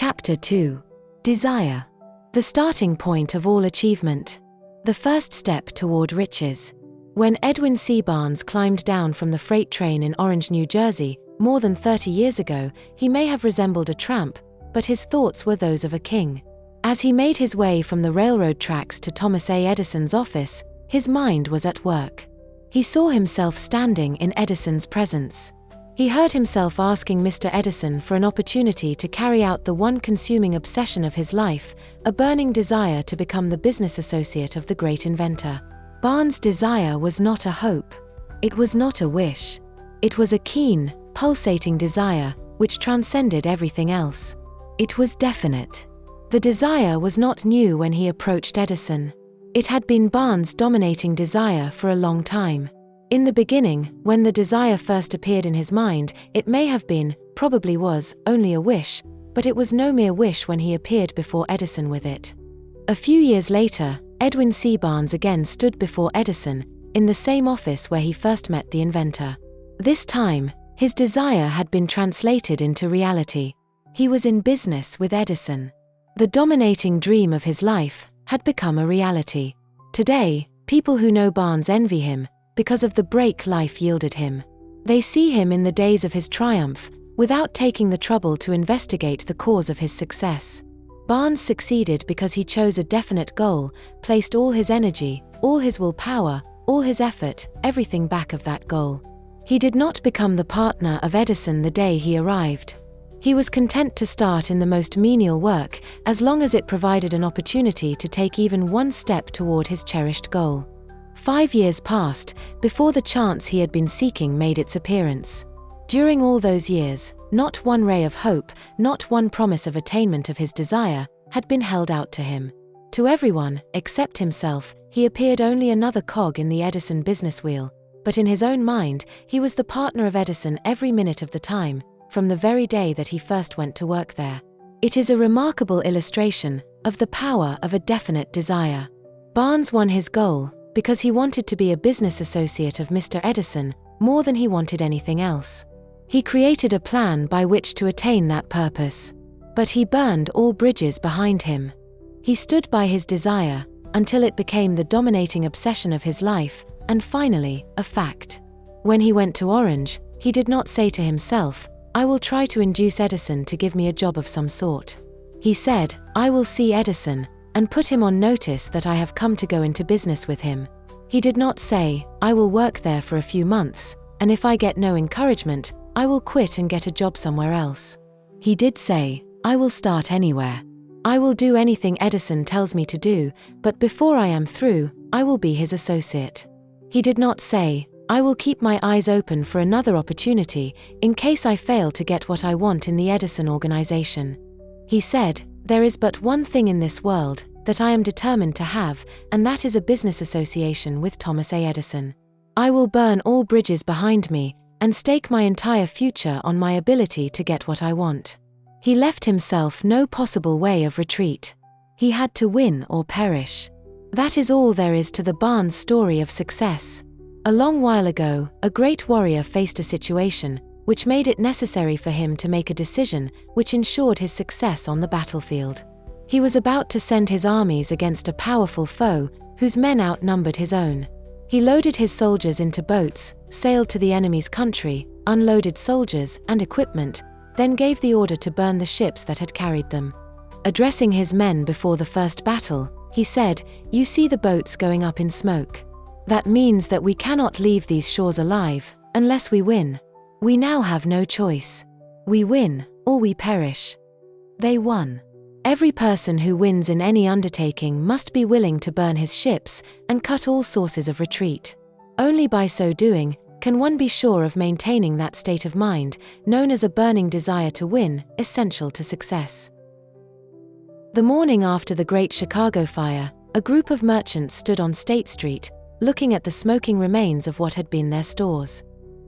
Chapter 2. Desire. The starting point of all achievement. The first step toward riches. When Edwin C. Barnes climbed down from the freight train in Orange, New Jersey, more than 30 years ago, he may have resembled a tramp, but his thoughts were those of a king. As he made his way from the railroad tracks to Thomas A. Edison's office, his mind was at work. He saw himself standing in Edison's presence. He heard himself asking Mr. Edison for an opportunity to carry out the one consuming obsession of his life, a burning desire to become the business associate of the great inventor. Barnes' desire was not a hope. It was not a wish. It was a keen, pulsating desire, which transcended everything else. It was definite. The desire was not new when he approached Edison. It had been Barnes' dominating desire for a long time. In the beginning, when the desire first appeared in his mind, it may have been, probably was, only a wish, but it was no mere wish when he appeared before Edison with it. A few years later, Edwin C. Barnes again stood before Edison, in the same office where he first met the inventor. This time, his desire had been translated into reality. He was in business with Edison. The dominating dream of his life had become a reality. Today, people who know Barnes envy him, because of the break life yielded him. They see him in the days of his triumph, without taking the trouble to investigate the cause of his success. Barnes succeeded because he chose a definite goal, placed all his energy, all his willpower, all his effort, everything back of that goal. He did not become the partner of Edison the day he arrived. He was content to start in the most menial work, as long as it provided an opportunity to take even one step toward his cherished goal. 5 years passed before the chance he had been seeking made its appearance. During all those years, not one ray of hope, not one promise of attainment of his desire, had been held out to him. To everyone, except himself, he appeared only another cog in the Edison business wheel, but in his own mind, he was the partner of Edison every minute of the time, from the very day that he first went to work there. It is a remarkable illustration of the power of a definite desire. Barnes won his goal because he wanted to be a business associate of Mr. Edison more than he wanted anything else. He created a plan by which to attain that purpose. But he burned all bridges behind him. He stood by his desire until it became the dominating obsession of his life, and finally, a fact. When he went to Orange, he did not say to himself, "I will try to induce Edison to give me a job of some sort." He said, "I will see Edison and put him on notice that I have come to go into business with him." He did not say, "I will work there for a few months, and if I get no encouragement, I will quit and get a job somewhere else." He did say, "I will start anywhere. I will do anything Edison tells me to do, but before I am through, I will be his associate." He did not say, "I will keep my eyes open for another opportunity in case I fail to get what I want in the Edison organization." He said, "There is but one thing in this world that I am determined to have, and that is a business association with Thomas A. Edison. I will burn all bridges behind me and stake my entire future on my ability to get what I want." He left himself no possible way of retreat. He had to win or perish. That is all there is to the Barnes story of success. A long while ago, a great warrior faced a situation which made it necessary for him to make a decision which ensured his success on the battlefield. He was about to send his armies against a powerful foe whose men outnumbered his own. He loaded his soldiers into boats, sailed to the enemy's country, unloaded soldiers and equipment, then gave the order to burn the ships that had carried them. Addressing his men before the first battle, he said, "You see the boats going up in smoke. That means that we cannot leave these shores alive, unless we win. We now have no choice. We win, or we perish." They won. Every person who wins in any undertaking must be willing to burn his ships and cut all sources of retreat. Only by so doing can one be sure of maintaining that state of mind, known as a burning desire to win, essential to success. The morning after the Great Chicago Fire, a group of merchants stood on State Street, looking at the smoking remains of what had been their stores.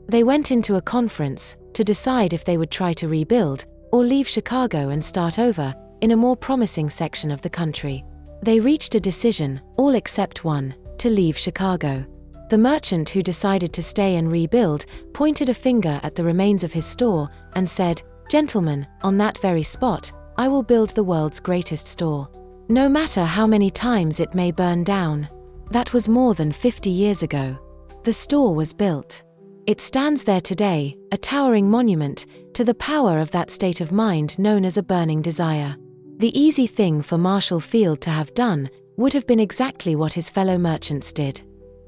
They went into a conference to decide if they would try to rebuild or leave Chicago and start over in a more promising section of the country. They reached a decision, all except one, to leave Chicago. The merchant who decided to stay and rebuild pointed a finger at the remains of his store and said, "Gentlemen, on that very spot, I will build the world's greatest store. No matter how many times it may burn down. That was more than 50 years ago. The store was built. It stands there today, a towering monument to the power of that state of mind known as a burning desire. The easy thing for Marshall Field to have done would have been exactly what his fellow merchants did.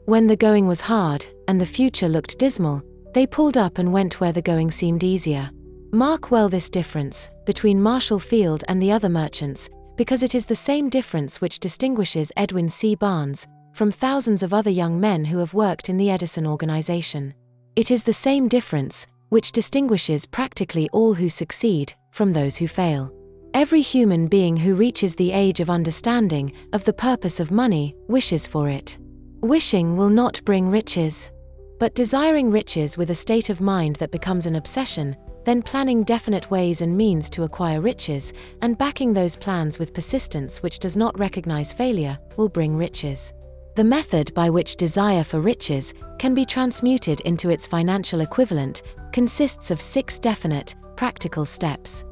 When the going was hard and the future looked dismal, they pulled up and went where the going seemed easier. Mark well this difference between Marshall Field and the other merchants, because it is the same difference which distinguishes Edwin C. Barnes from thousands of other young men who have worked in the Edison organization. It is the same difference which distinguishes practically all who succeed from those who fail. Every human being who reaches the age of understanding of the purpose of money wishes for it. Wishing will not bring riches. But desiring riches with a state of mind that becomes an obsession, then planning definite ways and means to acquire riches, and backing those plans with persistence which does not recognize failure, will bring riches. The method by which desire for riches can be transmuted into its financial equivalent consists of 6 definite, practical steps.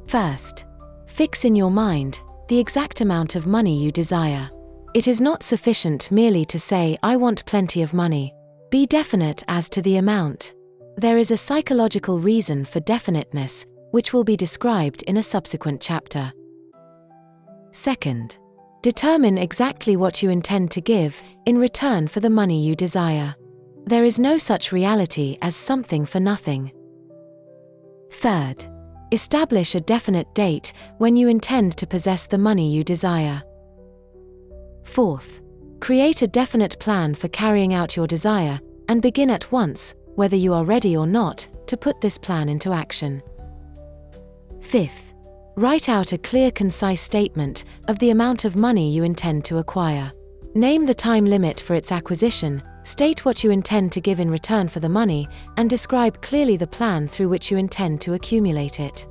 First, fix in your mind the exact amount of money you desire. It is not sufficient merely to say, "I want plenty of money." Be definite as to the amount. There is a psychological reason for definiteness, which will be described in a subsequent chapter. Second, determine exactly what you intend to give in return for the money you desire. There is no such reality as something for nothing. Third, establish a definite date when you intend to possess the money you desire. Fourth, create a definite plan for carrying out your desire, and begin at once, whether you are ready or not, to put this plan into action. Fifth, write out a clear, concise statement of the amount of money you intend to acquire. Name the time limit for its acquisition, state what you intend to give in return for the money, and describe clearly the plan through which you intend to accumulate it.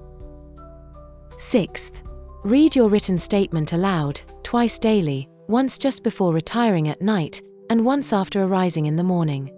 Sixth, read your written statement aloud, twice daily, once just before retiring at night, and once after arising in the morning.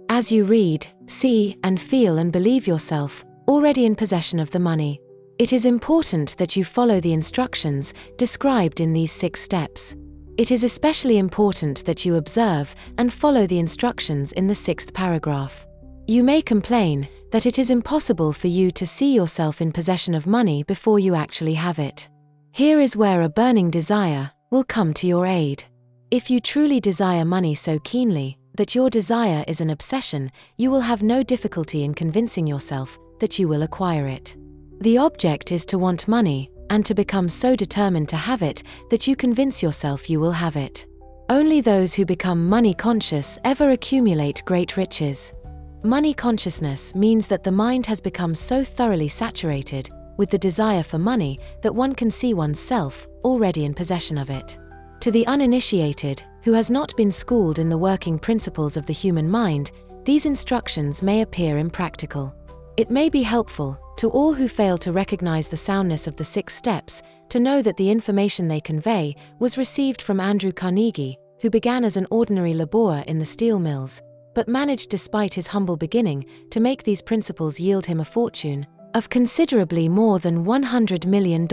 As you read, see, and feel and believe yourself already in possession of the money. It is important that you follow the instructions described in these 6 steps. It is especially important that you observe and follow the instructions in the 6th paragraph. You may complain that it is impossible for you to see yourself in possession of money before you actually have it. Here is where a burning desire will come to your aid. If you truly desire money so keenly that your desire is an obsession, you will have no difficulty in convincing yourself that you will acquire it. The object is to want money, and to become so determined to have it that you convince yourself you will have it. Only those who become money conscious ever accumulate great riches. Money consciousness means that the mind has become so thoroughly saturated with the desire for money that one can see oneself already in possession of it. To the uninitiated, who has not been schooled in the working principles of the human mind, these instructions may appear impractical. It may be helpful to all who fail to recognize the soundness of the 6 steps to know that the information they convey was received from Andrew Carnegie, who began as an ordinary laborer in the steel mills, but managed despite his humble beginning to make these principles yield him a fortune of considerably more than $100 million.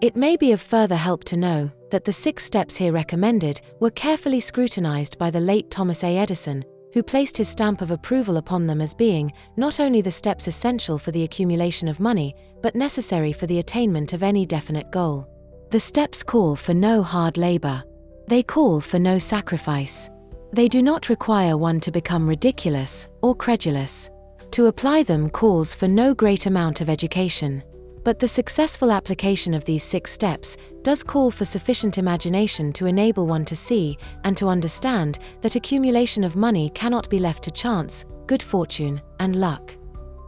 It may be of further help to know that the 6 steps here recommended were carefully scrutinized by the late Thomas A. Edison, who placed his stamp of approval upon them as being not only the steps essential for the accumulation of money, but necessary for the attainment of any definite goal. The steps call for no hard labor. They call for no sacrifice. They do not require one to become ridiculous or credulous. To apply them calls for no great amount of education. But the successful application of these 6 steps does call for sufficient imagination to enable one to see and to understand that accumulation of money cannot be left to chance, good fortune, and luck.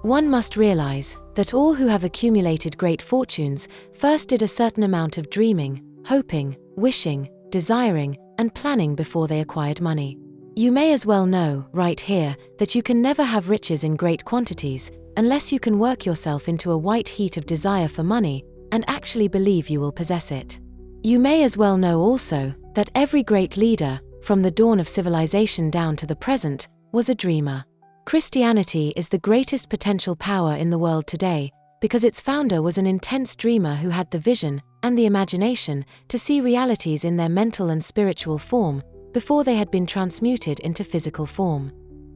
One must realize that all who have accumulated great fortunes first did a certain amount of dreaming, hoping, wishing, desiring, and planning before they acquired money. You may as well know, right here, that you can never have riches in great quantities unless you can work yourself into a white heat of desire for money and actually believe you will possess it. You may as well know also that every great leader, from the dawn of civilization down to the present, was a dreamer. Christianity is the greatest potential power in the world today, because its founder was an intense dreamer who had the vision and the imagination to see realities in their mental and spiritual form before they had been transmuted into physical form.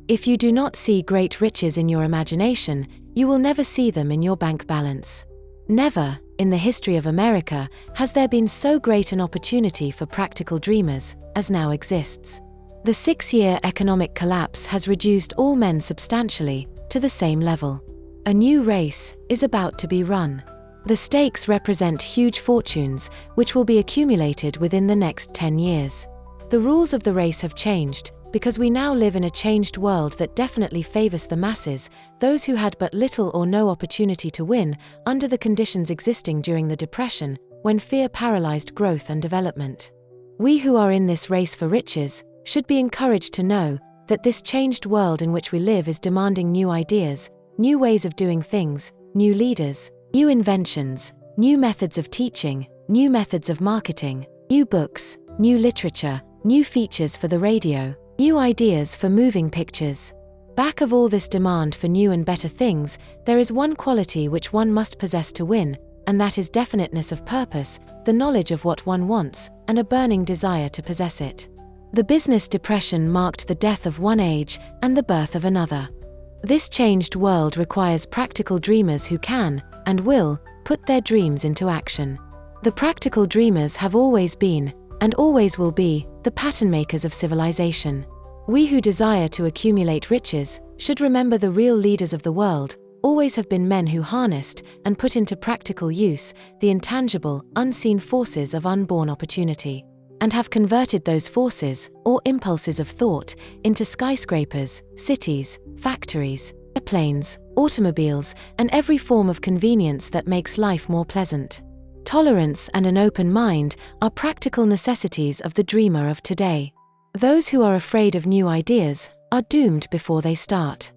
If you do not see great riches in your imagination, you will never see them in your bank balance. Never, in the history of America, has there been so great an opportunity for practical dreamers as now exists. The 6-year economic collapse has reduced all men substantially to the same level. A new race is about to be run. The stakes represent huge fortunes which will be accumulated within the next 10 years. The rules of the race have changed because we now live in a changed world that definitely favors the masses, those who had but little or no opportunity to win under the conditions existing during the Depression, when fear paralyzed growth and development. We who are in this race for riches should be encouraged to know that this changed world in which we live is demanding new ideas, new ways of doing things, new leaders, new inventions, new methods of teaching, new methods of marketing, new books, new literature, new features for the radio, new ideas for moving pictures. Back of all this demand for new and better things, there is one quality which one must possess to win, and that is definiteness of purpose, the knowledge of what one wants, and a burning desire to possess it. The business depression marked the death of one age and the birth of another. This changed world requires practical dreamers who can, and will, put their dreams into action. The practical dreamers have always been, and always will be, the pattern makers of civilization. We who desire to accumulate riches should remember the real leaders of the world always have been men who harnessed and put into practical use the intangible, unseen forces of unborn opportunity, and have converted those forces, or impulses of thought, into skyscrapers, cities, factories, airplanes, automobiles, and every form of convenience that makes life more pleasant. Tolerance and an open mind are practical necessities of the dreamer of today. Those who are afraid of new ideas are doomed before they start.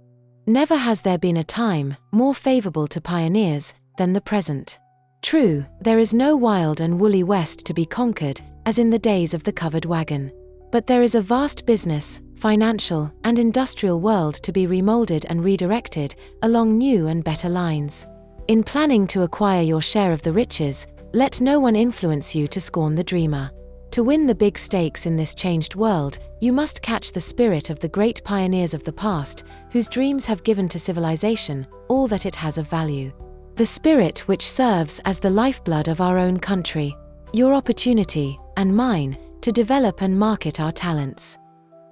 Never has there been a time more favorable to pioneers than the present. True, there is no wild and woolly West to be conquered, as in the days of the covered wagon. But there is a vast business, financial, and industrial world to be remolded and redirected along new and better lines. In planning to acquire your share of the riches, let no one influence you to scorn the dreamer. To win the big stakes in this changed world, you must catch the spirit of the great pioneers of the past, whose dreams have given to civilization all that it has of value. The spirit which serves as the lifeblood of our own country, your opportunity, and mine, to develop and market our talents.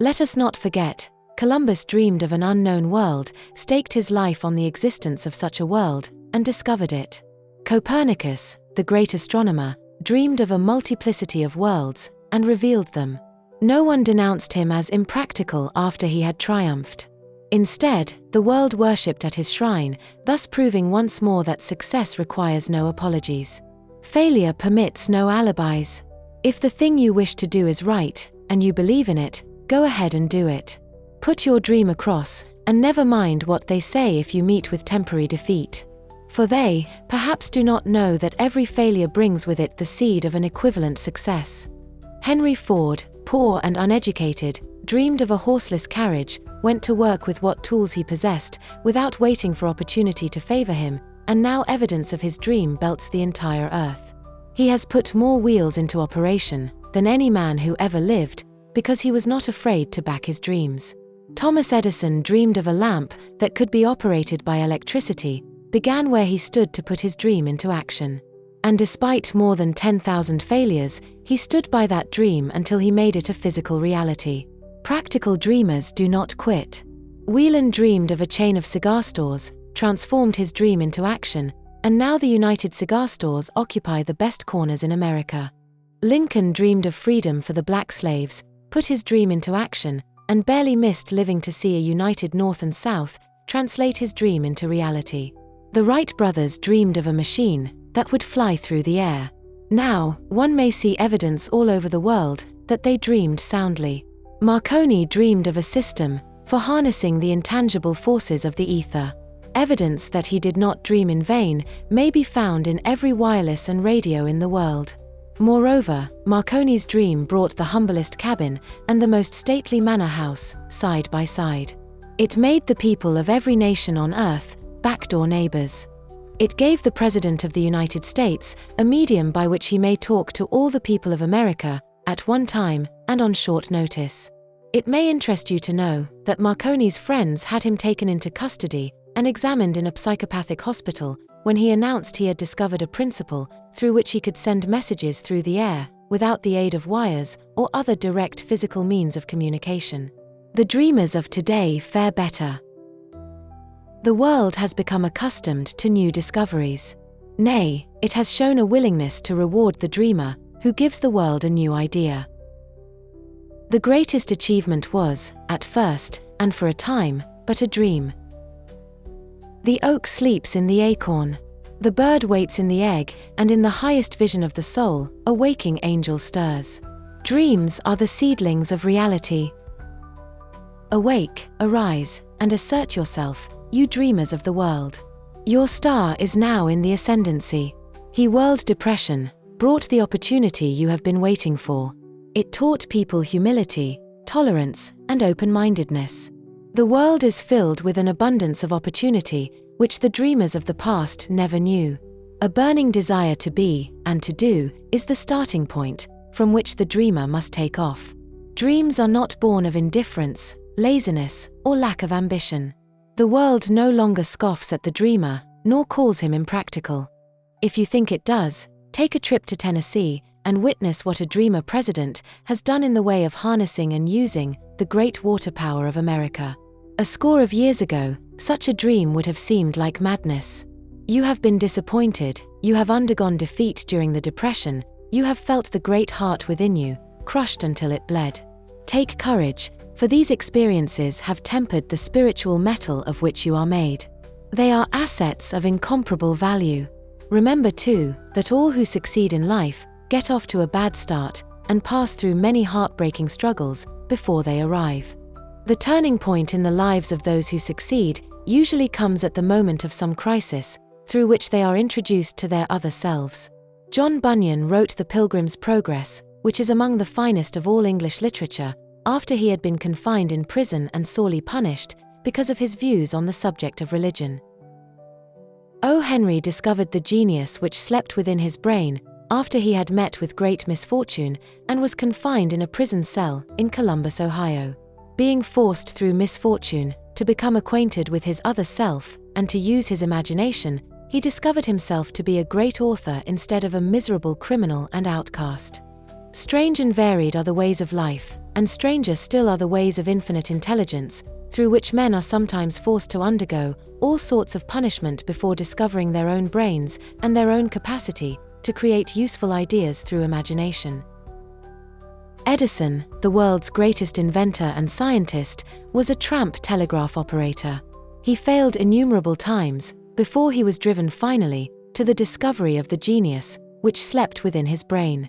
Let us not forget, Columbus dreamed of an unknown world, staked his life on the existence of such a world, and discovered it. Copernicus, the great astronomer, dreamed of a multiplicity of worlds, and revealed them. No one denounced him as impractical after he had triumphed. Instead, the world worshipped at his shrine, thus proving once more that success requires no apologies. Failure permits no alibis. If the thing you wish to do is right, and you believe in it, go ahead and do it. Put your dream across, and never mind what they say if you meet with temporary defeat. For they, perhaps, do not know that every failure brings with it the seed of an equivalent success. Henry Ford, poor and uneducated, dreamed of a horseless carriage, went to work with what tools he possessed, without waiting for opportunity to favor him, and now evidence of his dream belts the entire earth. He has put more wheels into operation than any man who ever lived, because he was not afraid to back his dreams. Thomas Edison dreamed of a lamp that could be operated by electricity, began where he stood to put his dream into action. And despite more than 10,000 failures, he stood by that dream until he made it a physical reality. Practical dreamers do not quit. Whelan dreamed of a chain of cigar stores, transformed his dream into action, and now the United Cigar Stores occupy the best corners in America. Lincoln dreamed of freedom for the black slaves, put his dream into action, and barely missed living to see a united North and South translate his dream into reality. The Wright brothers dreamed of a machine that would fly through the air. Now, one may see evidence all over the world that they dreamed soundly. Marconi dreamed of a system for harnessing the intangible forces of the ether. Evidence that he did not dream in vain may be found in every wireless and radio in the world. Moreover, Marconi's dream brought the humblest cabin and the most stately manor house, side by side. It made the people of every nation on earth backdoor neighbors. It gave the President of the United States a medium by which he may talk to all the people of America at one time and on short notice. It may interest you to know that Marconi's friends had him taken into custody and examined in a psychopathic hospital when he announced he had discovered a principle through which he could send messages through the air without the aid of wires or other direct physical means of communication. The dreamers of today fare better. The world has become accustomed to new discoveries. Nay, it has shown a willingness to reward the dreamer who gives the world a new idea. The greatest achievement was, at first, and for a time, but a dream. The oak sleeps in the acorn. The bird waits in the egg, and in the highest vision of the soul, a waking angel stirs. Dreams are the seedlings of reality. Awake, arise, and assert yourself, you dreamers of the world. Your star is now in the ascendancy. He whirled depression, brought the opportunity you have been waiting for. It taught people humility, tolerance, and open-mindedness. The world is filled with an abundance of opportunity, which the dreamers of the past never knew. A burning desire to be, and to do, is the starting point, from which the dreamer must take off. Dreams are not born of indifference, laziness, or lack of ambition. The world no longer scoffs at the dreamer, nor calls him impractical. If you think it does, take a trip to Tennessee and witness what a dreamer president has done in the way of harnessing and using the great water power of America. A score of years ago, such a dream would have seemed like madness. You have been disappointed, you have undergone defeat during the Depression, you have felt the great heart within you, crushed until it bled. Take courage, for these experiences have tempered the spiritual metal of which you are made. They are assets of incomparable value. Remember too, that all who succeed in life get off to a bad start and pass through many heartbreaking struggles before they arrive. The turning point in the lives of those who succeed usually comes at the moment of some crisis, through which they are introduced to their other selves. John Bunyan wrote The Pilgrim's Progress, which is among the finest of all English literature, after he had been confined in prison and sorely punished because of his views on the subject of religion. O. Henry discovered the genius which slept within his brain after he had met with great misfortune and was confined in a prison cell in Columbus, Ohio. Being forced through misfortune to become acquainted with his other self and to use his imagination, he discovered himself to be a great author instead of a miserable criminal and outcast. Strange and varied are the ways of life, and stranger still are the ways of infinite intelligence, through which men are sometimes forced to undergo all sorts of punishment before discovering their own brains and their own capacity to create useful ideas through imagination. Edison, the world's greatest inventor and scientist, was a tramp telegraph operator. He failed innumerable times before he was driven finally to the discovery of the genius which slept within his brain.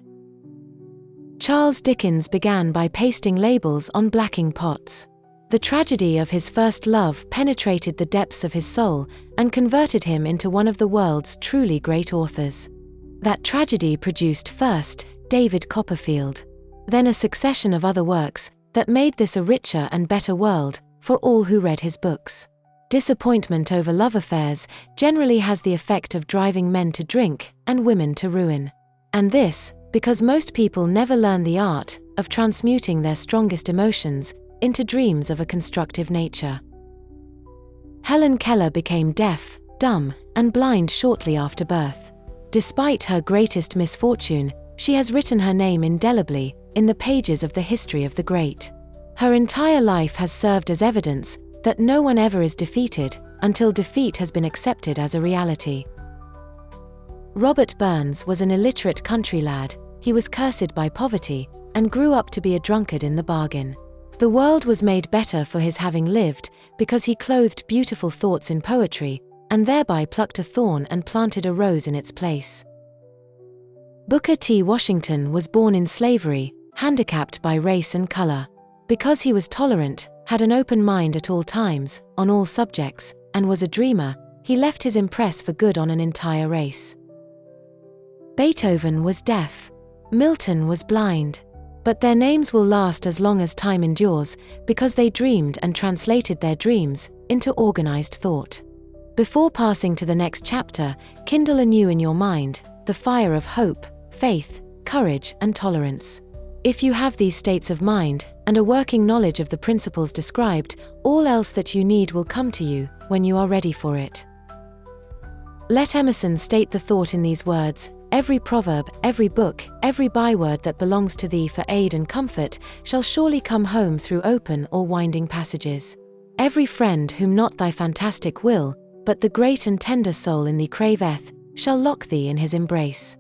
Charles Dickens began by pasting labels on blacking pots. The tragedy of his first love penetrated the depths of his soul and converted him into one of the world's truly great authors. That tragedy produced first David Copperfield, then a succession of other works that made this a richer and better world for all who read his books. Disappointment over love affairs generally has the effect of driving men to drink and women to ruin. And this, because most people never learn the art of transmuting their strongest emotions into dreams of a constructive nature. Helen Keller became deaf, dumb, and blind shortly after birth. Despite her greatest misfortune, she has written her name indelibly in the pages of the history of the great. Her entire life has served as evidence that no one ever is defeated until defeat has been accepted as a reality. Robert Burns was an illiterate country lad. He was cursed by poverty and grew up to be a drunkard in the bargain. The world was made better for his having lived because he clothed beautiful thoughts in poetry and thereby plucked a thorn and planted a rose in its place. Booker T. Washington was born in slavery, handicapped by race and color. Because he was tolerant, had an open mind at all times, on all subjects, and was a dreamer, he left his impress for good on an entire race. Beethoven was deaf. Milton was blind. But their names will last as long as time endures, because they dreamed and translated their dreams into organized thought. Before passing to the next chapter, kindle anew in your mind the fire of hope, faith, courage, and tolerance. If you have these states of mind and a working knowledge of the principles described, all else that you need will come to you when you are ready for it. Let Emerson state the thought in these words: every proverb, every book, every byword that belongs to thee for aid and comfort shall surely come home through open or winding passages. Every friend whom not thy fantastic will, but the great and tender soul in thee craveth, shall lock thee in his embrace.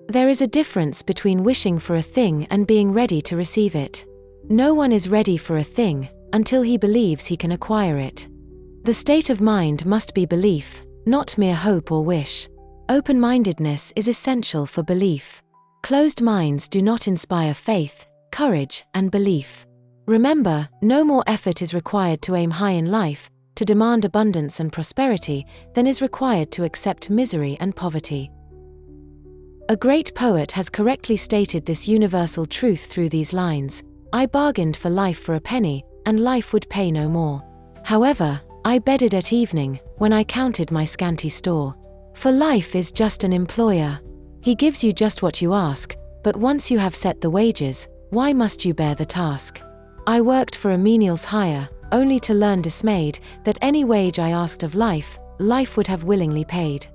There is a difference between wishing for a thing and being ready to receive it. No one is ready for a thing until he believes he can acquire it. The state of mind must be belief, not mere hope or wish. Open-mindedness is essential for belief. Closed minds do not inspire faith, courage, and belief. Remember, no more effort is required to aim high in life, to demand abundance and prosperity, than is required to accept misery and poverty. A great poet has correctly stated this universal truth through these lines: I bargained for life for a penny, and life would pay no more. However, I bedded at evening, when I counted my scanty store. For life is just an employer. He gives you just what you ask, but once you have set the wages, why must you bear the task? I worked for a menial's hire, only to learn dismayed that any wage I asked of life, life would have willingly paid.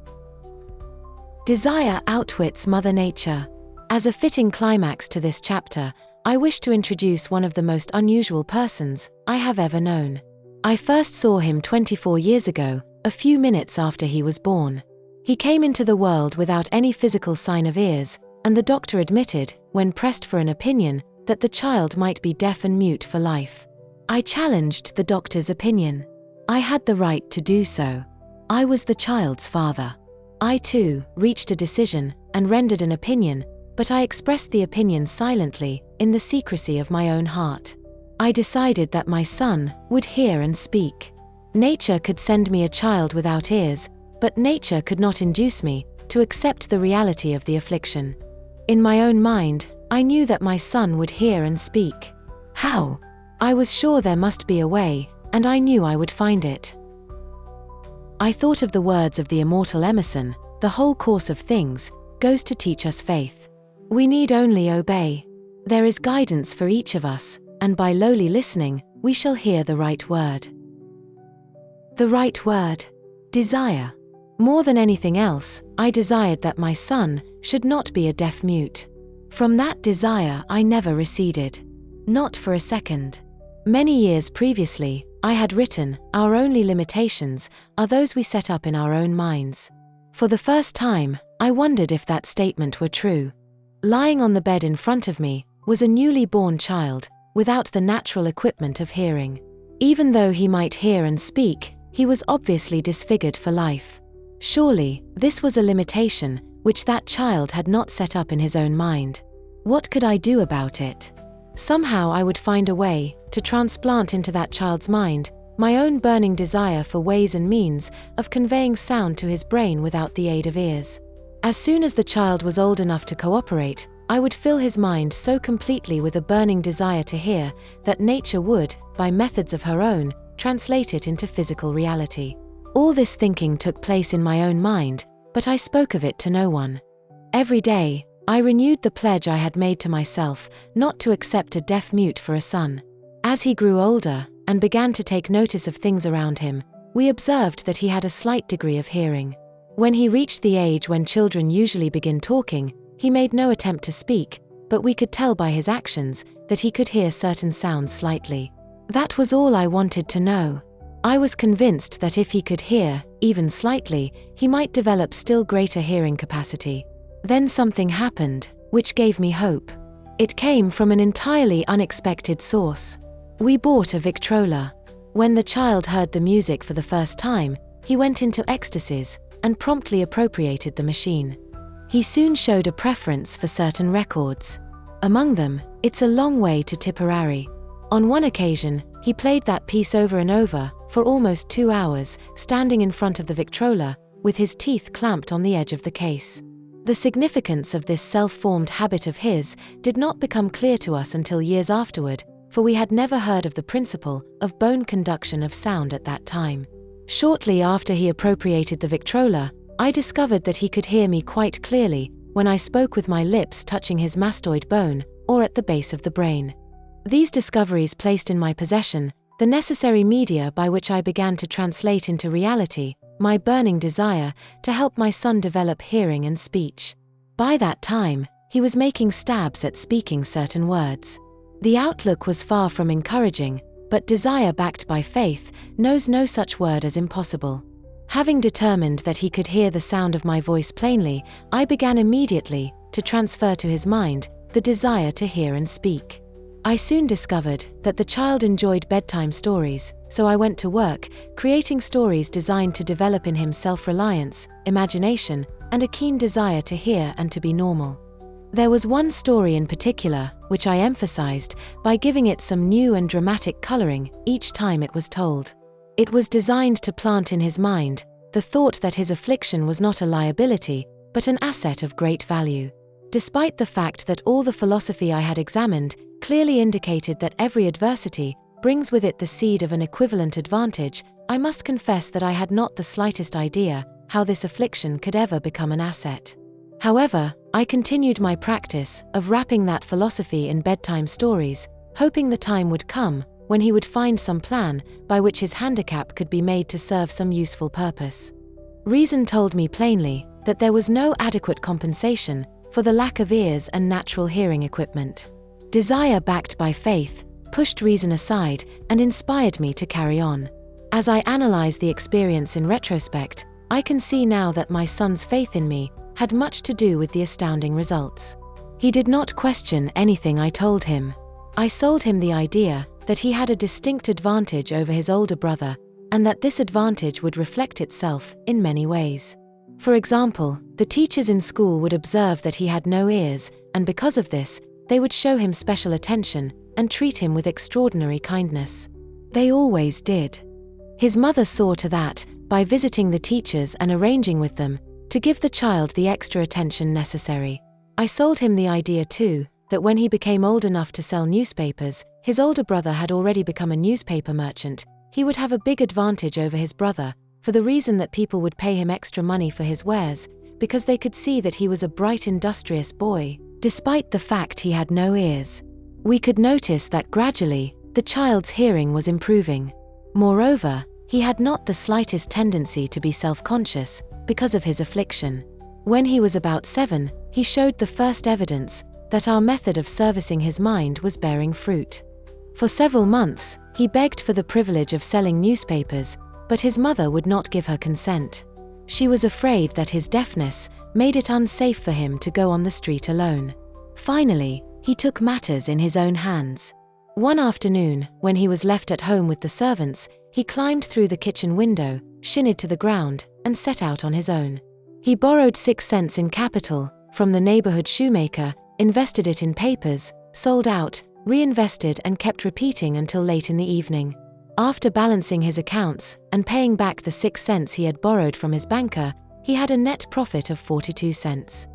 Desire outwits Mother Nature. As a fitting climax to this chapter, I wish to introduce one of the most unusual persons I have ever known. I first saw him 24 years ago, a few minutes after he was born. He came into the world without any physical sign of ears, and the doctor admitted, when pressed for an opinion, that the child might be deaf and mute for life. I challenged the doctor's opinion. I had the right to do so. I was the child's father. I too reached a decision and rendered an opinion, but I expressed the opinion silently, in the secrecy of my own heart. I decided that my son would hear and speak. Nature could send me a child without ears, but nature could not induce me to accept the reality of the affliction. In my own mind, I knew that my son would hear and speak. How? I was sure there must be a way, and I knew I would find it. I thought of the words of the immortal Emerson: the whole course of things goes to teach us faith. We need only obey. There is guidance for each of us, and by lowly listening, we shall hear the right word. The right word: desire. More than anything else, I desired that my son should not be a deaf mute. From that desire I never receded. Not for a second. Many years previously, I had written, "Our only limitations are those we set up in our own minds." For the first time, I wondered if that statement were true. Lying on the bed in front of me was a newly born child, without the natural equipment of hearing. Even though he might hear and speak, he was obviously disfigured for life. Surely, this was a limitation which that child had not set up in his own mind. What could I do about it? Somehow I would find a way to transplant into that child's mind my own burning desire for ways and means of conveying sound to his brain without the aid of ears. As soon as the child was old enough to cooperate, I would fill his mind so completely with a burning desire to hear that nature would, by methods of her own, translate it into physical reality. All this thinking took place in my own mind, but I spoke of it to no one. Every day, I renewed the pledge I had made to myself not to accept a deaf mute for a son. As he grew older and began to take notice of things around him, we observed that he had a slight degree of hearing. When he reached the age when children usually begin talking, he made no attempt to speak, but we could tell by his actions that he could hear certain sounds slightly. That was all I wanted to know. I was convinced that if he could hear, even slightly, he might develop still greater hearing capacity. Then something happened, which gave me hope. It came from an entirely unexpected source. We bought a Victrola. When the child heard the music for the first time, he went into ecstasies and promptly appropriated the machine. He soon showed a preference for certain records. Among them, It's a Long Way to Tipperary. On one occasion, he played that piece over and over, for almost 2 hours, standing in front of the Victrola, with his teeth clamped on the edge of the case. The significance of this self-formed habit of his did not become clear to us until years afterward, for we had never heard of the principle of bone conduction of sound at that time. Shortly after he appropriated the Victrola, I discovered that he could hear me quite clearly when I spoke with my lips touching his mastoid bone, or at the base of the brain. These discoveries placed in my possession the necessary media by which I began to translate into reality my burning desire to help my son develop hearing and speech. By that time, he was making stabs at speaking certain words. The outlook was far from encouraging, but desire backed by faith knows no such word as impossible. Having determined that he could hear the sound of my voice plainly, I began immediately to transfer to his mind the desire to hear and speak. I soon discovered that the child enjoyed bedtime stories, so I went to work, creating stories designed to develop in him self-reliance, imagination, and a keen desire to hear and to be normal. There was one story in particular, which I emphasized by giving it some new and dramatic coloring each time it was told. It was designed to plant in his mind the thought that his affliction was not a liability, but an asset of great value. Despite the fact that all the philosophy I had examined clearly indicated that every adversity brings with it the seed of an equivalent advantage, I must confess that I had not the slightest idea how this affliction could ever become an asset. However, I continued my practice of wrapping that philosophy in bedtime stories, hoping the time would come when he would find some plan by which his handicap could be made to serve some useful purpose. Reason told me plainly that there was no adequate compensation for the lack of ears and natural hearing equipment. Desire backed by faith pushed reason aside and inspired me to carry on. As I analyze the experience in retrospect, I can see now that my son's faith in me had much to do with the astounding results. He did not question anything I told him. I sold him the idea that he had a distinct advantage over his older brother, and that this advantage would reflect itself in many ways. For example, the teachers in school would observe that he had no ears, and because of this, they would show him special attention and treat him with extraordinary kindness. They always did. His mother saw to that by visiting the teachers and arranging with them to give the child the extra attention necessary. I sold him the idea too, that when he became old enough to sell newspapers, his older brother had already become a newspaper merchant, he would have a big advantage over his brother, for the reason that people would pay him extra money for his wares, because they could see that he was a bright, industrious boy, despite the fact he had no ears. We could notice that gradually, the child's hearing was improving. Moreover, he had not the slightest tendency to be self-conscious because of his affliction. When he was about 7, he showed the first evidence that our method of servicing his mind was bearing fruit. For several months, he begged for the privilege of selling newspapers, but his mother would not give her consent. She was afraid that his deafness made it unsafe for him to go on the street alone. Finally, he took matters in his own hands. One afternoon, when he was left at home with the servants, he climbed through the kitchen window, shinnied to the ground, and set out on his own. He borrowed 6 cents in capital from the neighborhood shoemaker, invested it in papers, sold out, reinvested, and kept repeating until late in the evening. After balancing his accounts and paying back the 6 cents he had borrowed from his banker, he had a net profit of 42 cents.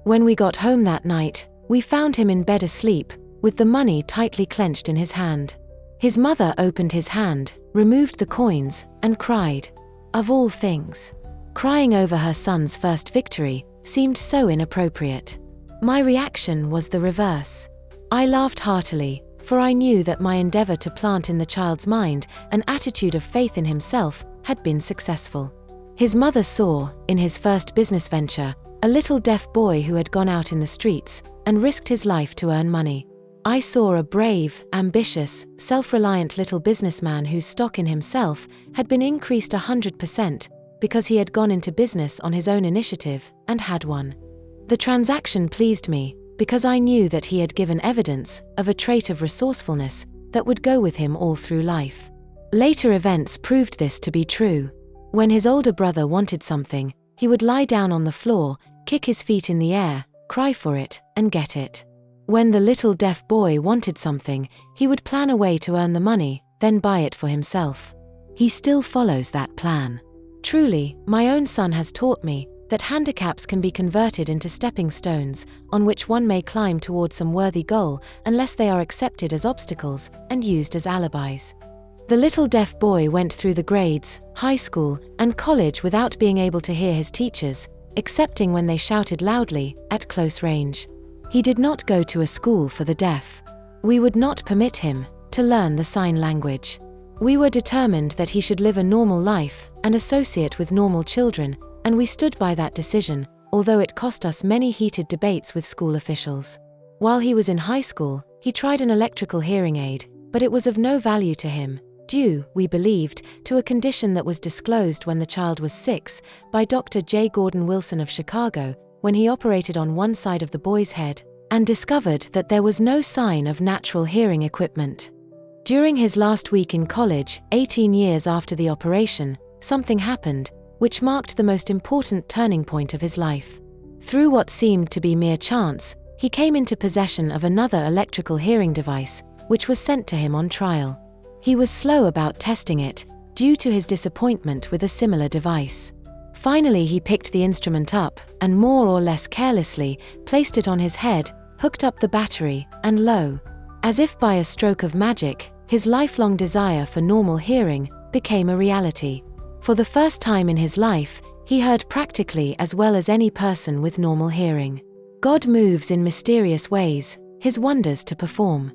When we got home that night, we found him in bed asleep, with the money tightly clenched in his hand. His mother opened his hand, removed the coins, and cried. Of all things, crying over her son's first victory seemed so inappropriate. My reaction was the reverse. I laughed heartily, for I knew that my endeavor to plant in the child's mind an attitude of faith in himself had been successful. His mother saw, in his first business venture, a little deaf boy who had gone out in the streets and risked his life to earn money. I saw a brave, ambitious, self-reliant little businessman whose stock in himself had been increased 100% because he had gone into business on his own initiative and had won. The transaction pleased me because I knew that he had given evidence of a trait of resourcefulness that would go with him all through life. Later events proved this to be true. When his older brother wanted something, he would lie down on the floor, kick his feet in the air, cry for it, and get it. When the little deaf boy wanted something, he would plan a way to earn the money, then buy it for himself. He still follows that plan. Truly, my own son has taught me that handicaps can be converted into stepping stones on which one may climb toward some worthy goal unless they are accepted as obstacles and used as alibis. The little deaf boy went through the grades, high school, and college without being able to hear his teachers, excepting when they shouted loudly, at close range. He did not go to a school for the deaf. We would not permit him to learn the sign language. We were determined that he should live a normal life and associate with normal children, and we stood by that decision, although it cost us many heated debates with school officials. While he was in high school, he tried an electrical hearing aid, but it was of no value to him, due, we believed, to a condition that was disclosed when the child was 6 by Dr. J. Gordon Wilson of Chicago, when he operated on one side of the boy's head and discovered that there was no sign of natural hearing equipment. During his last week in college, 18 years after the operation, something happened, which marked the most important turning point of his life. Through what seemed to be mere chance, he came into possession of another electrical hearing device, which was sent to him on trial. He was slow about testing it, due to his disappointment with a similar device. Finally, he picked the instrument up, and more or less carelessly, placed it on his head, hooked up the battery, and lo, as if by a stroke of magic, his lifelong desire for normal hearing became a reality. For the first time in his life, he heard practically as well as any person with normal hearing. God moves in mysterious ways, his wonders to perform.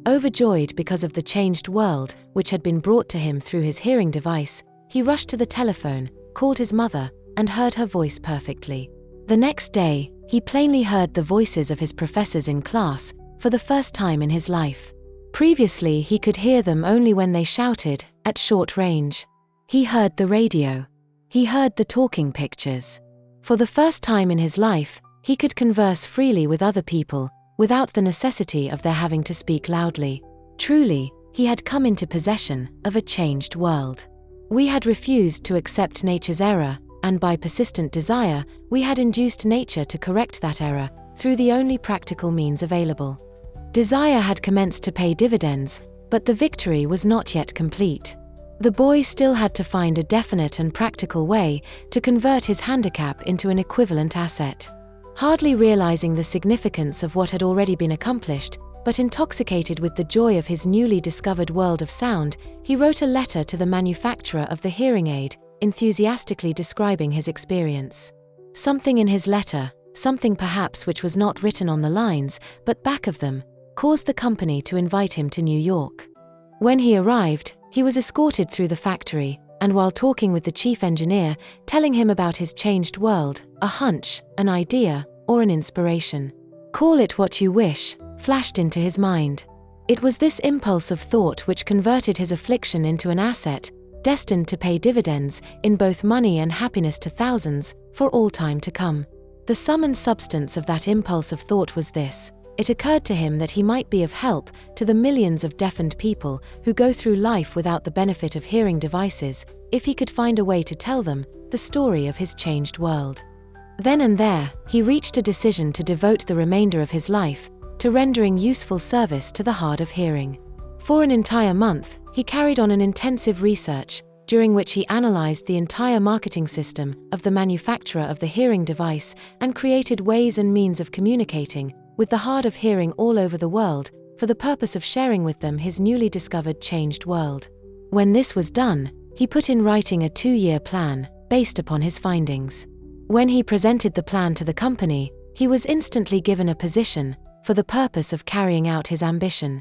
Overjoyed because of the changed world which had been brought to him through his hearing device, he rushed to the telephone, called his mother, and heard her voice perfectly. The next day, he plainly heard the voices of his professors in class, for the first time in his life. Previously, he could hear them only when they shouted, at short range. He heard the radio. He heard the talking pictures. For the first time in his life, he could converse freely with other people, without the necessity of their having to speak loudly. Truly, he had come into possession of a changed world. We had refused to accept nature's error, and by persistent desire, we had induced nature to correct that error, through the only practical means available. Desire had commenced to pay dividends, but the victory was not yet complete. The boy still had to find a definite and practical way to convert his handicap into an equivalent asset. Hardly realizing the significance of what had already been accomplished, but intoxicated with the joy of his newly discovered world of sound, he wrote a letter to the manufacturer of the hearing aid, enthusiastically describing his experience. Something in his letter, something perhaps which was not written on the lines, but back of them, caused the company to invite him to New York. When he arrived, he was escorted through the factory, and while talking with the chief engineer, telling him about his changed world, a hunch, an idea, or an inspiration. Call it what you wish, flashed into his mind. It was this impulse of thought which converted his affliction into an asset, destined to pay dividends, in both money and happiness to thousands, for all time to come. The sum and substance of that impulse of thought was this: it occurred to him that he might be of help to the millions of deafened people who go through life without the benefit of hearing devices, if he could find a way to tell them the story of his changed world. Then and there, he reached a decision to devote the remainder of his life to rendering useful service to the hard of hearing. For an entire month, he carried on an intensive research, during which he analyzed the entire marketing system of the manufacturer of the hearing device and created ways and means of communicating with the hard of hearing all over the world, for the purpose of sharing with them his newly discovered changed world. When this was done, he put in writing a 2-year plan, based upon his findings. When he presented the plan to the company, he was instantly given a position, for the purpose of carrying out his ambition.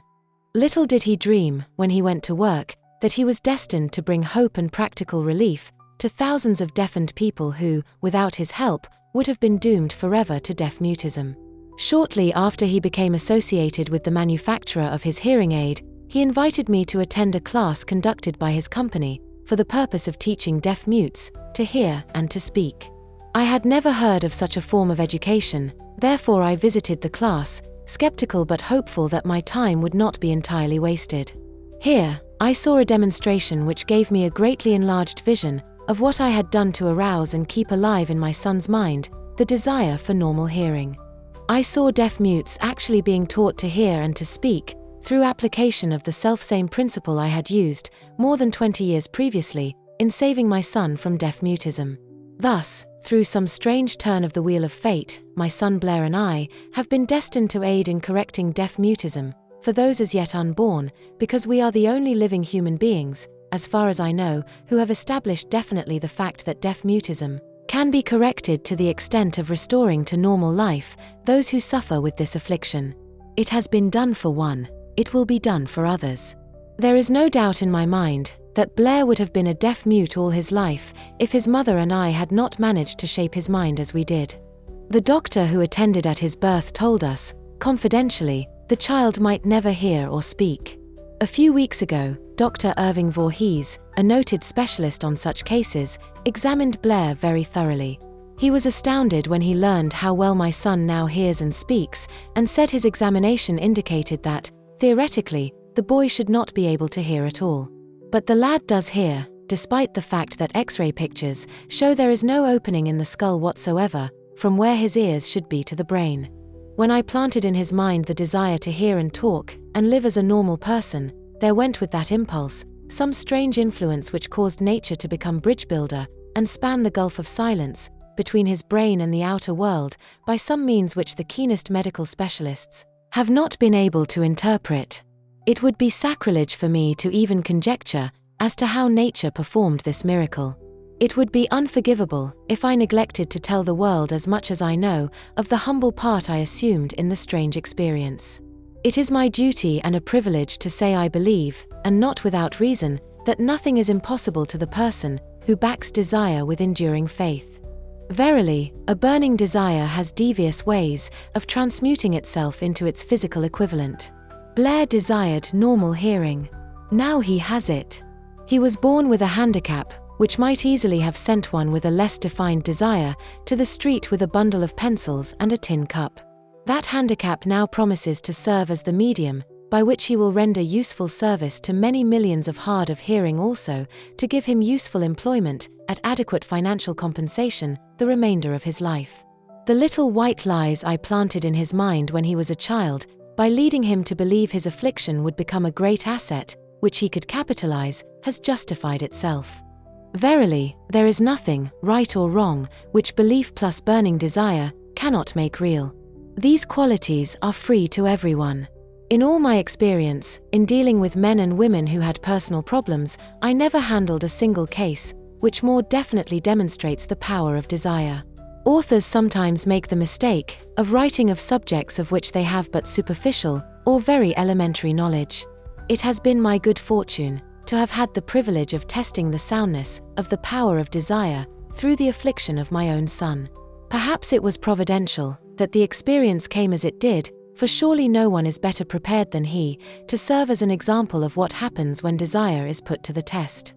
Little did he dream, when he went to work, that he was destined to bring hope and practical relief to thousands of deafened people who, without his help, would have been doomed forever to deaf mutism. Shortly after he became associated with the manufacturer of his hearing aid, he invited me to attend a class conducted by his company, for the purpose of teaching deaf mutes to hear and to speak. I had never heard of such a form of education, therefore I visited the class, skeptical but hopeful that my time would not be entirely wasted. Here, I saw a demonstration which gave me a greatly enlarged vision of what I had done to arouse and keep alive in my son's mind the desire for normal hearing. I saw deaf mutes actually being taught to hear and to speak, through application of the selfsame principle I had used, more than 20 years previously, in saving my son from deaf mutism. Thus, through some strange turn of the wheel of fate, my son Blair and I have been destined to aid in correcting deaf mutism, for those as yet unborn, because we are the only living human beings, as far as I know, who have established definitely the fact that deaf mutism can be corrected to the extent of restoring to normal life those who suffer with this affliction. It has been done for one, it will be done for others. There is no doubt in my mind that Blair would have been a deaf mute all his life if his mother and I had not managed to shape his mind as we did. The doctor who attended at his birth told us, confidentially, the child might never hear or speak. A few weeks ago, Dr. Irving Voorhees, a noted specialist on such cases, examined Blair very thoroughly. He was astounded when he learned how well my son now hears and speaks, and said his examination indicated that, theoretically, the boy should not be able to hear at all. But the lad does hear, despite the fact that X-ray pictures show there is no opening in the skull whatsoever, from where his ears should be to the brain. When I planted in his mind the desire to hear and talk, and live as a normal person, there went with that impulse some strange influence which caused nature to become bridge builder, and span the gulf of silence between his brain and the outer world by some means which the keenest medical specialists have not been able to interpret. It would be sacrilege for me to even conjecture as to how nature performed this miracle. It would be unforgivable if I neglected to tell the world as much as I know of the humble part I assumed in the strange experience. It is my duty and a privilege to say I believe, and not without reason, that nothing is impossible to the person who backs desire with enduring faith. Verily, a burning desire has devious ways of transmuting itself into its physical equivalent. Blair desired normal hearing. Now he has it. He was born with a handicap, which might easily have sent one with a less defined desire to the street with a bundle of pencils and a tin cup. That handicap now promises to serve as the medium by which he will render useful service to many millions of hard of hearing, also to give him useful employment at adequate financial compensation the remainder of his life. The little white lies I planted in his mind when he was a child, by leading him to believe his affliction would become a great asset, which he could capitalize, has justified itself. Verily, there is nothing, right or wrong, which belief plus burning desire cannot make real. These qualities are free to everyone. In all my experience, in dealing with men and women who had personal problems, I never handled a single case which more definitely demonstrates the power of desire. Authors sometimes make the mistake of writing of subjects of which they have but superficial or very elementary knowledge. It has been my good fortune to have had the privilege of testing the soundness of the power of desire through the affliction of my own son. Perhaps it was providential that the experience came as it did, for surely no one is better prepared than he to serve as an example of what happens when desire is put to the test.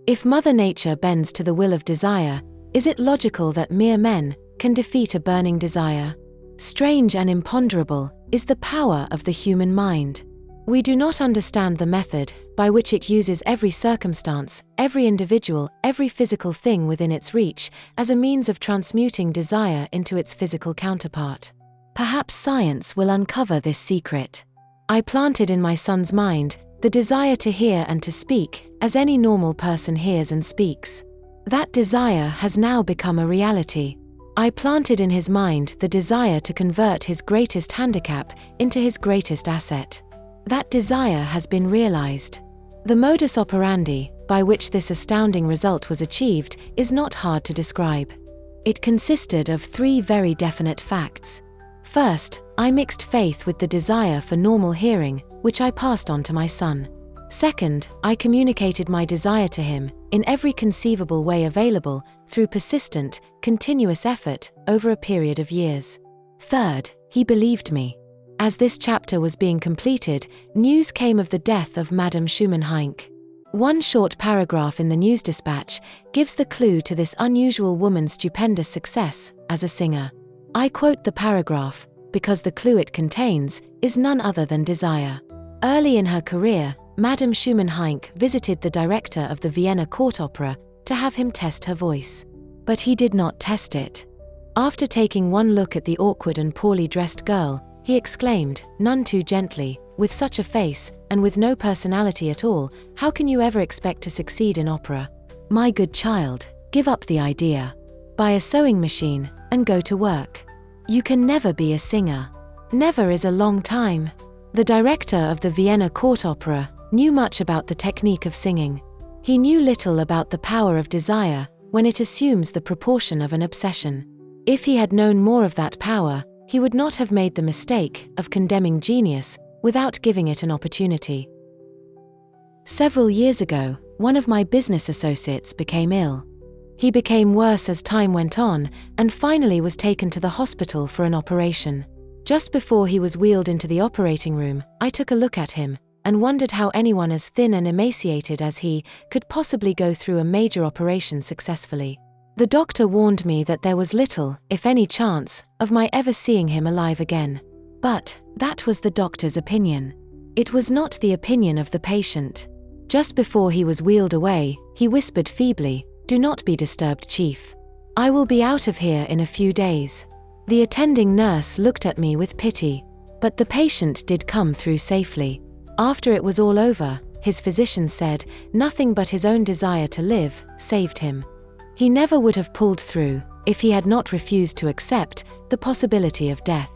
If Mother Nature bends to the will of desire, is it logical that mere men can defeat a burning desire? Strange and imponderable is the power of the human mind. We do not understand the method by which it uses every circumstance, every individual, every physical thing within its reach as a means of transmuting desire into its physical counterpart. Perhaps science will uncover this secret. I planted in my son's mind the desire to hear and to speak, as any normal person hears and speaks. That desire has now become a reality. I planted in his mind the desire to convert his greatest handicap into his greatest asset. That desire has been realized. The modus operandi by which this astounding result was achieved is not hard to describe. It consisted of three very definite facts. First, I mixed faith with the desire for normal hearing, which I passed on to my son. Second, I communicated my desire to him in every conceivable way available through persistent, continuous effort over a period of years. Third, he believed me. As this chapter was being completed, news came of the death of Madame Schumann-Heink. One short paragraph in the news dispatch gives the clue to this unusual woman's stupendous success as a singer. I quote the paragraph because the clue it contains is none other than desire. Early in her career, Madame Schumann-Heink visited the director of the Vienna Court Opera to have him test her voice. But he did not test it. After taking one look at the awkward and poorly dressed girl, he exclaimed, none too gently, with such a face, and with no personality at all, how can you ever expect to succeed in opera? My good child, give up the idea. Buy a sewing machine, and go to work. You can never be a singer. Never is a long time. The director of the Vienna court opera knew much about the technique of singing. He knew little about the power of desire when it assumes the proportion of an obsession. If he had known more of that power, he would not have made the mistake of condemning genius without giving it an opportunity. Several years ago, one of my business associates became ill. He became worse as time went on and finally was taken to the hospital for an operation. Just before he was wheeled into the operating room, I took a look at him and wondered how anyone as thin and emaciated as he could possibly go through a major operation successfully. The doctor warned me that there was little, if any, chance of my ever seeing him alive again. But that was the doctor's opinion. It was not the opinion of the patient. Just before he was wheeled away, he whispered feebly, "Do not be disturbed, Chief. I will be out of here in a few days." The attending nurse looked at me with pity, but the patient did come through safely. After it was all over, his physician said nothing but his own desire to live saved him. He never would have pulled through if he had not refused to accept the possibility of death.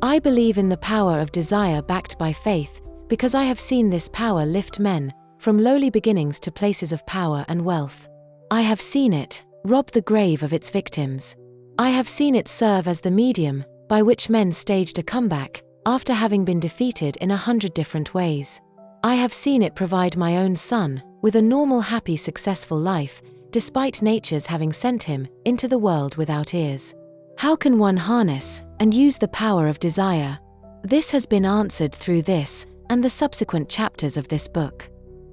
I believe in the power of desire backed by faith because I have seen this power lift men from lowly beginnings to places of power and wealth. I have seen it rob the grave of its victims. I have seen it serve as the medium by which men staged a comeback after having been defeated in 100 different ways. I have seen it provide my own son with a normal, happy, successful life, despite nature's having sent him into the world without ears. How can one harness and use the power of desire? This has been answered through this and the subsequent chapters of this book.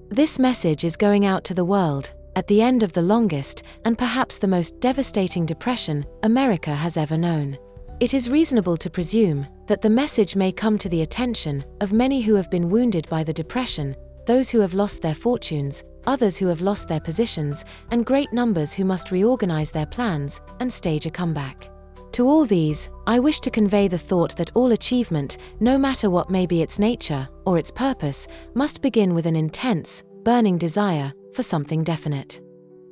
This message is going out to the world at the end of the longest and perhaps the most devastating depression America has ever known. It is reasonable to presume that the message may come to the attention of many who have been wounded by the depression, those who have lost their fortunes, others who have lost their positions, and great numbers who must reorganize their plans and stage a comeback. To all these, I wish to convey the thought that all achievement, no matter what may be its nature or its purpose, must begin with an intense, burning desire for something definite.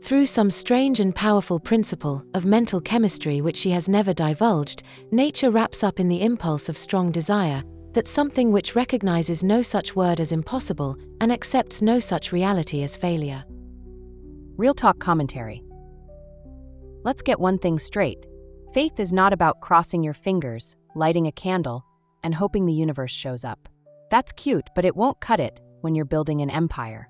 Through some strange and powerful principle of mental chemistry which she has never divulged, nature wraps up in the impulse of strong desire, that something which recognizes no such word as impossible and accepts no such reality as failure. Real talk commentary. Let's get one thing straight. Faith is not about crossing your fingers, lighting a candle, and hoping the universe shows up. That's cute, but it won't cut it when you're building an empire.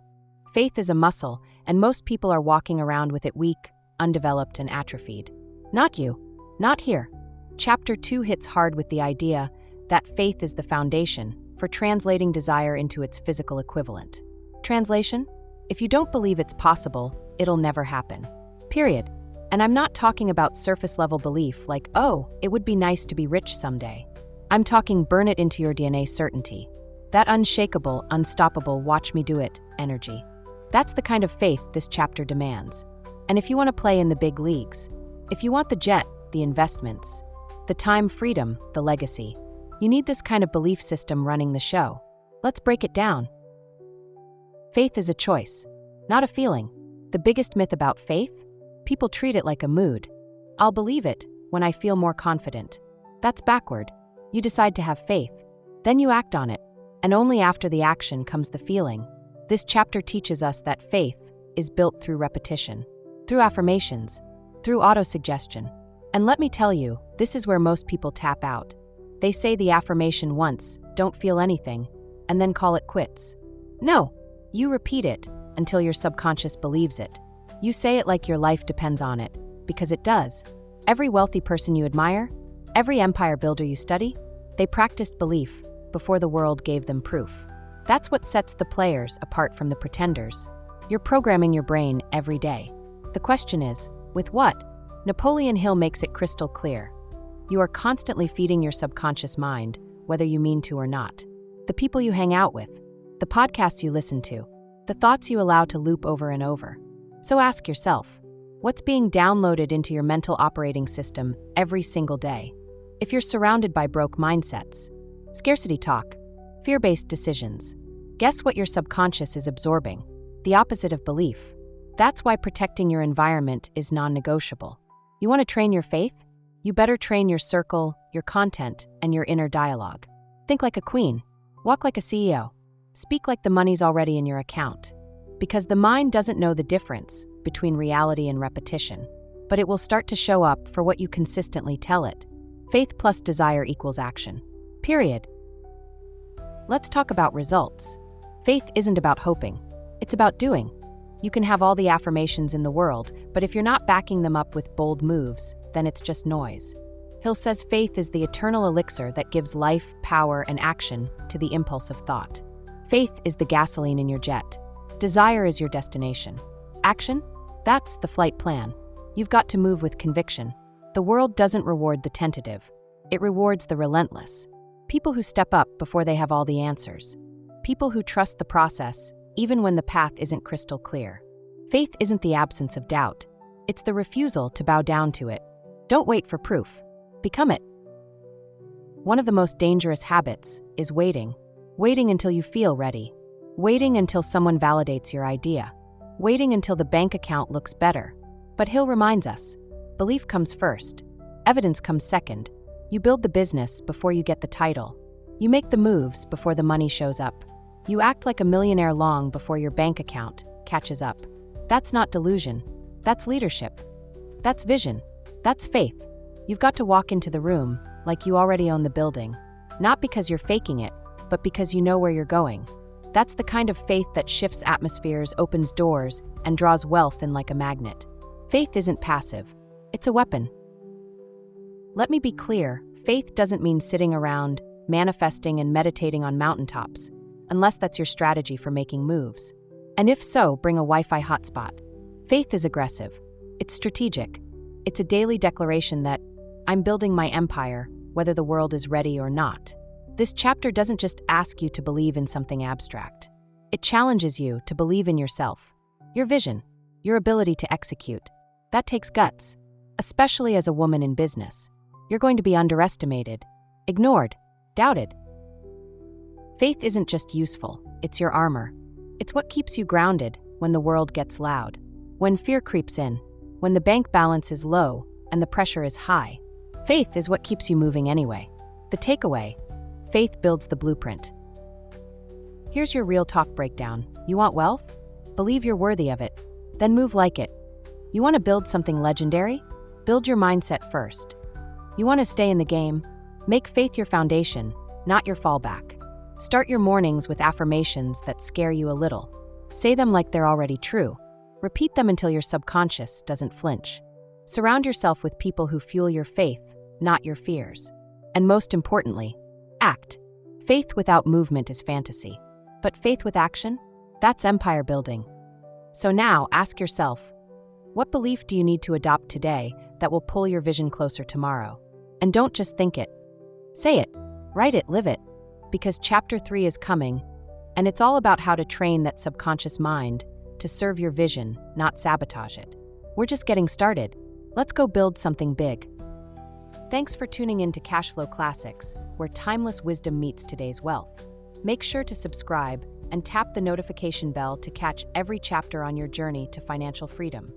Faith is a muscle, and most people are walking around with it weak, undeveloped, and atrophied. Not you. Not here. Chapter 2 hits hard with the idea that faith is the foundation for translating desire into its physical equivalent. Translation? If you don't believe it's possible, it'll never happen. Period. And I'm not talking about surface-level belief like, oh, it would be nice to be rich someday. I'm talking burn it into your DNA certainty. That unshakable, unstoppable, watch me do it energy. That's the kind of faith this chapter demands. And if you want to play in the big leagues, if you want the jet, the investments, the time freedom, the legacy, you need this kind of belief system running the show. Let's break it down. Faith is a choice, not a feeling. The biggest myth about faith? People treat it like a mood. I'll believe it when I feel more confident. That's backward. You decide to have faith, then you act on it, and only after the action comes the feeling. This chapter teaches us that faith is built through repetition, through affirmations, through autosuggestion. And let me tell you, this is where most people tap out. They say the affirmation once, don't feel anything, and then call it quits. No, you repeat it until your subconscious believes it. You say it like your life depends on it, because it does. Every wealthy person you admire, every empire builder you study, they practiced belief before the world gave them proof. That's what sets the players apart from the pretenders. You're programming your brain every day. The question is, with what? Napoleon Hill makes it crystal clear. You are constantly feeding your subconscious mind, whether you mean to or not. The people you hang out with, the podcasts you listen to, the thoughts you allow to loop over and over. So ask yourself, what's being downloaded into your mental operating system every single day? If you're surrounded by broke mindsets, scarcity talk, fear-based decisions, guess what your subconscious is absorbing? The opposite of belief. That's why protecting your environment is non-negotiable. You want to train your faith? You better train your circle, your content, and your inner dialogue. Think like a queen. Walk like a CEO. Speak like the money's already in your account. Because the mind doesn't know the difference between reality and repetition, but it will start to show up for what you consistently tell it. Faith plus desire equals action. Period. Let's talk about results. Faith isn't about hoping. It's about doing. You can have all the affirmations in the world, but if you're not backing them up with bold moves, then it's just noise. Hill says faith is the eternal elixir that gives life, power, and action to the impulse of thought. Faith is the gasoline in your jet. Desire is your destination. Action? That's the flight plan. You've got to move with conviction. The world doesn't reward the tentative. It rewards the relentless. People who step up before they have all the answers. People who trust the process, even when the path isn't crystal clear. Faith isn't the absence of doubt. It's the refusal to bow down to it. Don't wait for proof. Become it. One of the most dangerous habits is waiting. Waiting until you feel ready. Waiting until someone validates your idea. Waiting until the bank account looks better. But Hill reminds us, belief comes first. Evidence comes second. You build the business before you get the title. You make the moves before the money shows up. You act like a millionaire long before your bank account catches up. That's not delusion. That's leadership. That's vision. That's faith. You've got to walk into the room like you already own the building. Not because you're faking it, but because you know where you're going. That's the kind of faith that shifts atmospheres, opens doors, and draws wealth in like a magnet. Faith isn't passive. It's a weapon. Let me be clear, faith doesn't mean sitting around, manifesting and meditating on mountaintops, unless that's your strategy for making moves. And if so, bring a Wi-Fi hotspot. Faith is aggressive. It's strategic. It's a daily declaration that I'm building my empire, whether the world is ready or not. This chapter doesn't just ask you to believe in something abstract. It challenges you to believe in yourself, your vision, your ability to execute. That takes guts, especially as a woman in business. You're going to be underestimated, ignored, doubted. Faith isn't just useful, it's your armor. It's what keeps you grounded when the world gets loud, when fear creeps in, when the bank balance is low and the pressure is high. Faith is what keeps you moving anyway. The takeaway: faith builds the blueprint. Here's your real talk breakdown. You want wealth? Believe you're worthy of it. Then move like it. You want to build something legendary? Build your mindset first. You want to stay in the game? Make faith your foundation, not your fallback. Start your mornings with affirmations that scare you a little. Say them like they're already true. Repeat them until your subconscious doesn't flinch. Surround yourself with people who fuel your faith, not your fears. And most importantly, act. Faith without movement is fantasy. But faith with action? That's empire building. So now, ask yourself, what belief do you need to adopt today that will pull your vision closer tomorrow? And don't just think it. Say it, write it, live it. Because Chapter 3 is coming, and it's all about how to train that subconscious mind to serve your vision, not sabotage it. We're just getting started. Let's go build something big. Thanks for tuning in to Cashflow Classics, where timeless wisdom meets today's wealth. Make sure to subscribe and tap the notification bell to catch every chapter on your journey to financial freedom.